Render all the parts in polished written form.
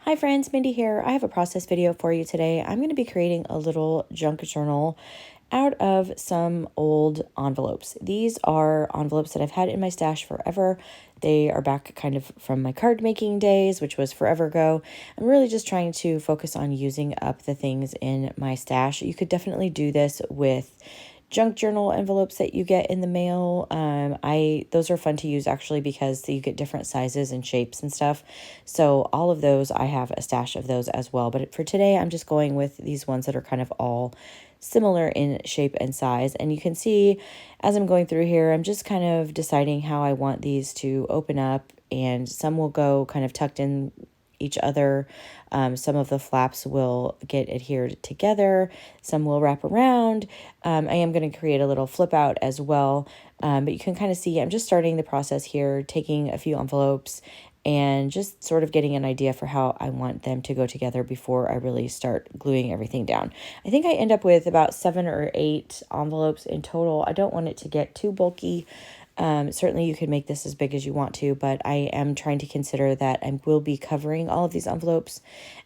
Hi friends, Mindy here. I have a process video for you today. I'm going to be creating a little junk journal out of some old envelopes. These are envelopes that I've had in my stash forever. They are back kind of from my card making days, which was forever ago. I'm really just trying to focus on using up the things in my stash. You could definitely do this with junk journal envelopes that you get in the mail. Those are fun to use actually because you get different sizes and shapes and stuff. So all of those, I have a stash of those as well. But for today, I'm just going with these ones that are kind of all similar in shape and size. And you can see as I'm going through here, I'm just kind of deciding how I want these to open up, and some will go kind of tucked in each other. Some of the flaps will get adhered together. Some will wrap around. I am going to create a little flip out as well. But you can kind of see I'm just starting the process here, taking a few envelopes and just sort of getting an idea for how I want them to go together before I really start gluing everything down. I think I end up with about 7 or 8 envelopes in total. I don't want it to get too bulky. Certainly you could make this as big as you want to, but I am trying to consider that I will be covering all of these envelopes,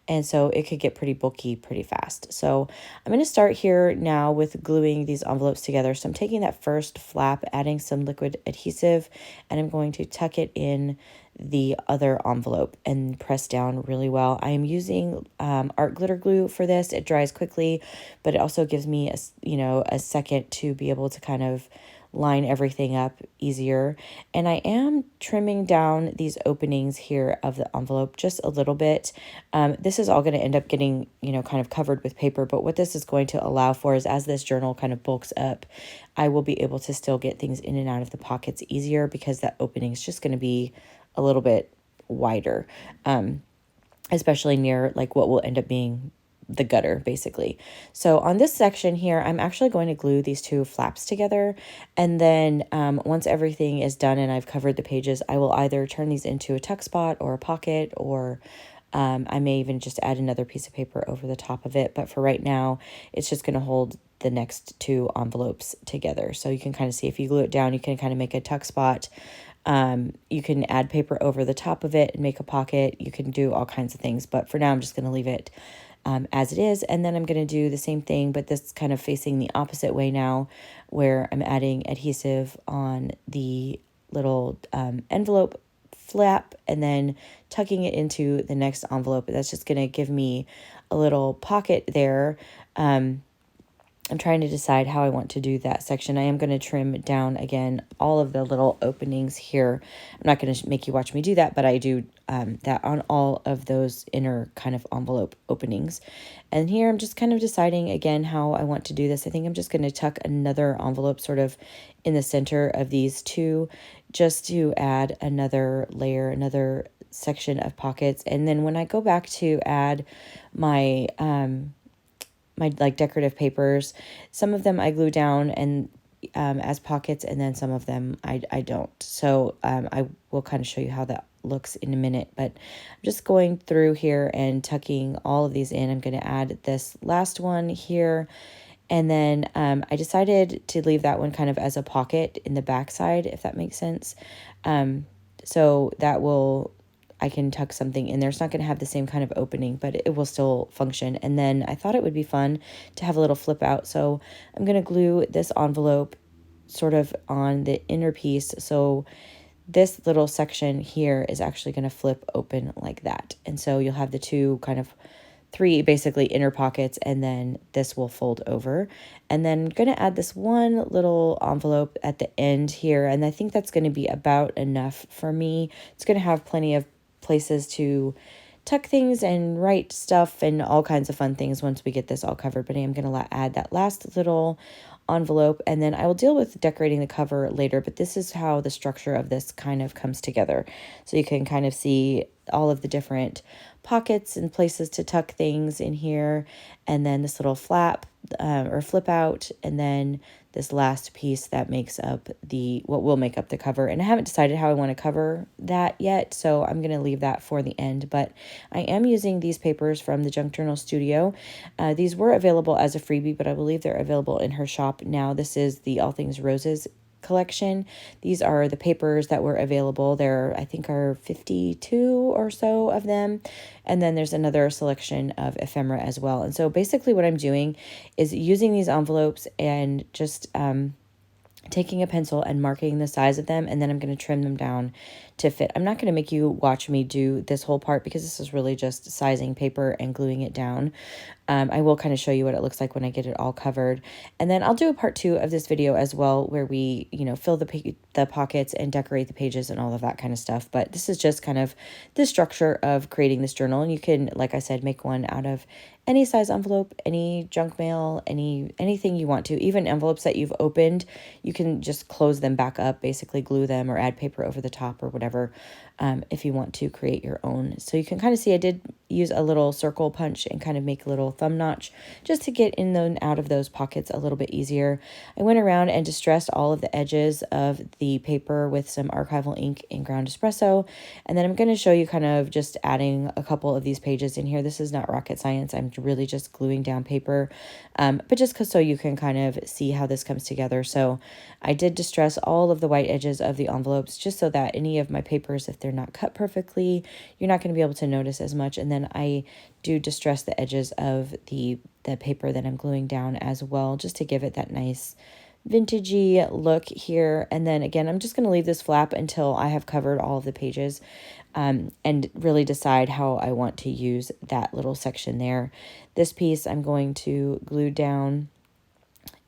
and so it could get pretty bulky pretty fast. So I'm going to start here now with gluing these envelopes together. So I'm taking that first flap, adding some liquid adhesive, and I'm going to tuck it in the other envelope and press down really well. I am using art glitter glue for this. It dries quickly, but it also gives me a second to be able to kind of line everything up easier. And I am trimming down these openings here of the envelope just a little bit. This is all going to end up getting, kind of covered with paper, but what this is going to allow for is as this journal kind of bulks up, I will be able to still get things in and out of the pockets easier because that opening is just going to be a little bit wider, especially near like what will end up being the gutter basically. So on this section here, I'm actually going to glue these two flaps together. And then once everything is done and I've covered the pages, I will either turn these into a tuck spot or a pocket, or I may even just add another piece of paper over the top of it. But for right now, it's just going to hold the next two envelopes together. So you can kind of see if you glue it down, you can kind of make a tuck spot. You can add paper over the top of it and make a pocket. You can do all kinds of things. But for now, I'm just going to leave it as it is. And then I'm going to do the same thing, but this kind of facing the opposite way now, where I'm adding adhesive on the little envelope flap and then tucking it into the next envelope. That's just going to give me a little pocket there. I'm trying to decide how I want to do that section. I am going to trim down, again, all of the little openings here. I'm not going to make you watch me do that, but I do that on all of those inner kind of envelope openings. And here I'm just kind of deciding, again, how I want to do this. I think I'm just going to tuck another envelope sort of in the center of these two, just to add another layer, another section of pockets. And then when I go back to add my my like decorative papers, some of them I glue down and as pockets, and then some of them I don't. So I will kind of show you how that looks in a minute, but I'm just going through here and tucking all of these in. I'm going to add this last one here, and then I decided to leave that one kind of as a pocket in the back side, if that makes sense. So that will, I can tuck something in there. It's not going to have the same kind of opening, but it will still function. And then I thought it would be fun to have a little flip out. So I'm going to glue this envelope sort of on the inner piece. So this little section here is actually going to flip open like that. And so you'll have the two kind of three basically inner pockets, and then this will fold over. And then I'm going to add this one little envelope at the end here. And I think that's going to be about enough for me. It's going to have plenty of places to tuck things and write stuff and all kinds of fun things once we get this all covered. But I am going to add that last little envelope, and then I will deal with decorating the cover later. But this is how the structure of this kind of comes together. So you can kind of see all of the different pockets and places to tuck things in here, and then this little flap or flip out, and then this last piece that makes up what will make up the cover. And I haven't decided how I want to cover that yet, so I'm going to leave that for the end. But I am using these papers from the Junk Journal Studio. These were available as a freebie, but I believe they're available in her shop now. This is the All Things Roses collection. These are the papers that were available. There, I think, are 52 or so of them. And then there's another selection of ephemera as well. And so basically what I'm doing is using these envelopes and just taking a pencil and marking the size of them, and then I'm going to trim them down to fit. I'm not going to make you watch me do this whole part because this is really just sizing paper and gluing it down. I will kind of show you what it looks like when I get it all covered. And then I'll do a part 2 of this video as well, where we, fill the pockets and decorate the pages and all of that kind of stuff. But this is just kind of the structure of creating this journal. And you can, like I said, make one out of any size envelope, any junk mail, anything you want to. Even envelopes that you've opened, you can just close them back up, basically glue them or add paper over the top or whatever, if you want to create your own. So you can kind of see I did use a little circle punch and kind of make a little thumb notch just to get in and out of those pockets a little bit easier. I went around and distressed all of the edges of the paper with some archival ink and ground espresso. And then I'm going to show you kind of just adding a couple of these pages in here. This is not rocket science. I'm really just gluing down paper, but just so you can kind of see how this comes together. So I did distress all of the white edges of the envelopes just so that any of my papers, if they're not cut perfectly, you're not going to be able to notice as much. And then I do distress the edges of the paper that I'm gluing down as well, just to give it that nice vintagey look here. And then again, I'm just going to leave this flap until I have covered all of the pages, and really decide how I want to use that little section there. This piece I'm going to glue down,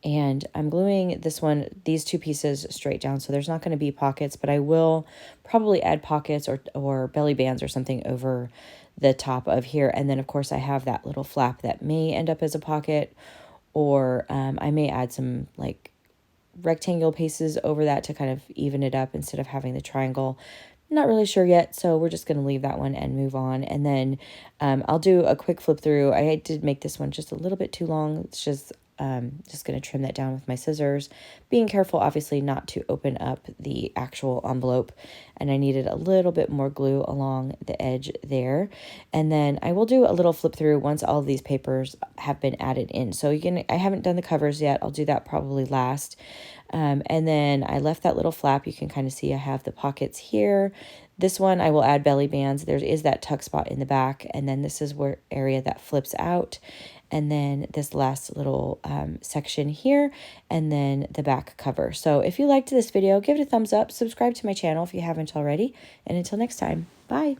and I'm gluing these two pieces straight down. So there's not going to be pockets, but I will probably add pockets or belly bands or something over the top of here. And then of course I have that little flap that may end up as a pocket, or I may add some like rectangle pieces over that to kind of even it up instead of having the triangle. Not really sure yet, so we're just going to leave that one and move on. And then I'll do a quick flip through. I did make this one just a little bit too long. It's just going to trim that down with my scissors, being careful obviously not to open up the actual envelope. And I needed a little bit more glue along the edge there. And then I will do a little flip through once all of these papers have been added in. So I haven't done the covers yet. I'll do that probably last. And then I left that little flap. You can kind of see I have the pockets here. This one I will add belly bands. There is that tuck spot in the back. And then this is where area that flips out. And then this last little section here, and then the back cover. So if you liked this video, give it a thumbs up, subscribe to my channel if you haven't already, and until next time, bye.